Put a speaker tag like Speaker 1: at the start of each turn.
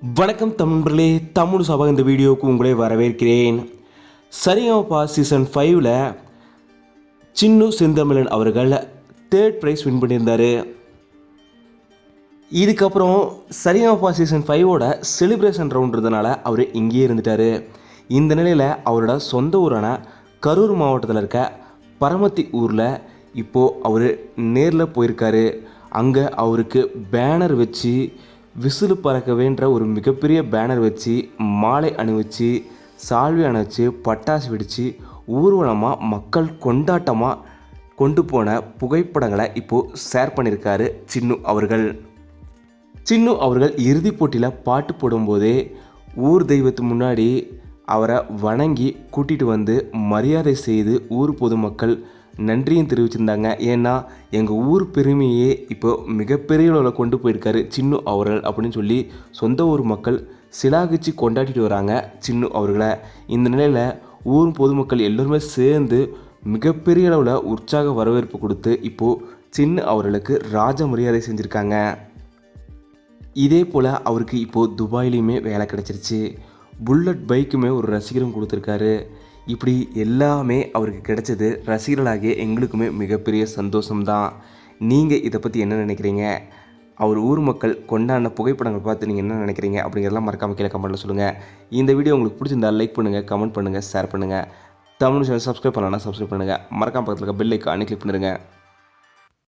Speaker 1: வணக்கம் தமிழர்களே, தமிழ் சபா இந்த வீடியோவுக்கு உங்களை வரவேற்கிறேன். சரிகமபா சீசன் 5ல் சின்னு செந்தமிழன் அவர்கள் 3rd ப்ரைஸ் வின் பண்ணியிருந்தார். இதுக்கப்புறம் சரிகமபா சீசன் 5ஓட செலிப்ரேஷன் ரவுண்டுறதுனால அவர் இங்கேயே இருந்துட்டார். இந்த நிலையில் அவரோட சொந்த ஊரான கரூர் மாவட்டத்தில் இருக்க பரமத்தி ஊரில் இப்போது அவர் நேரில் போயிருக்காரு. அங்கே அவருக்கு பேனர் வச்சு விசிலு பறக்க வேண்ட ஒரு மிகப்பெரிய பேனர் வச்சு மாலை அணிவிச்சு சால்வி அணைச்சி பட்டாசு வெடித்து ஊர்வலமாக மக்கள் கொண்டாட்டமாக கொண்டு போன புகைப்படங்களை இப்போது ஷேர் பண்ணியிருக்காரு சின்னு அவர்கள். சின்னு அவர்கள் இறுதிப் போட்டியில் பாட்டு போடும்போதே ஊர் தெய்வத்து முன்னாடி அவரை வணங்கி கூட்டிகிட்டு வந்து மரியாதை செய்து ஊர் பொதுமக்கள் நன்றியும் தெரிவிச்சிருந்தாங்க. ஏன்னா எங்கள் ஊர் பெருமையே இப்போ மிகப்பெரிய அளவில் கொண்டு போயிருக்காரு சின்னு அவர்கள் அப்படின்னு சொல்லி சொந்த ஊர் மக்கள் சிலாகிச்சு கொண்டாடிட்டு வராங்க சின்னு அவர்களை. இந்த நிலையில் ஊர் பொதுமக்கள் எல்லோருமே சேர்ந்து மிகப்பெரிய அளவில் உற்சாக வரவேற்பு கொடுத்து இப்போது சின்னு அவர்களுக்கு ராஜ மரியாதை செஞ்சுருக்காங்க. இதே போல் அவருக்கு இப்போது துபாயிலையுமே வேலை கிடச்சிருச்சு. புல்லட் பைக்குமே ஒரு ரசிகரும் கொடுத்துருக்காரு. இப்படி எல்லாமே அவருக்கு கிடைச்சது ரசிகர்களாகிய எங்களுக்குமே மிகப்பெரிய சந்தோஷம்தான். நீங்கள் இதை பற்றி என்ன நினைக்கிறீங்க? அவர் ஊர் மக்கள் கொண்டாடின புகைப்படங்கள் பார்த்து நீங்கள் என்ன நினைக்கிறீங்க அப்படிங்கிறதெல்லாம் மறக்காமல் கீழே கமெண்ட்டில் சொல்லுங்கள். இந்த வீடியோ உங்களுக்கு பிடிச்சிருந்தால் லைக் பண்ணுங்கள், கமெண்ட் பண்ணுங்கள், ஷேர் பண்ணுங்கள். தமிழ் சேனல் சப்ஸ்கிரைப் பண்ணலன்னா சப்ஸ்கிரைப் பண்ணுங்கள். மறக்காம பக்கத்தில் இருக்க பெல் ஐக்கானை கிளிக் பண்ணிடுங்க.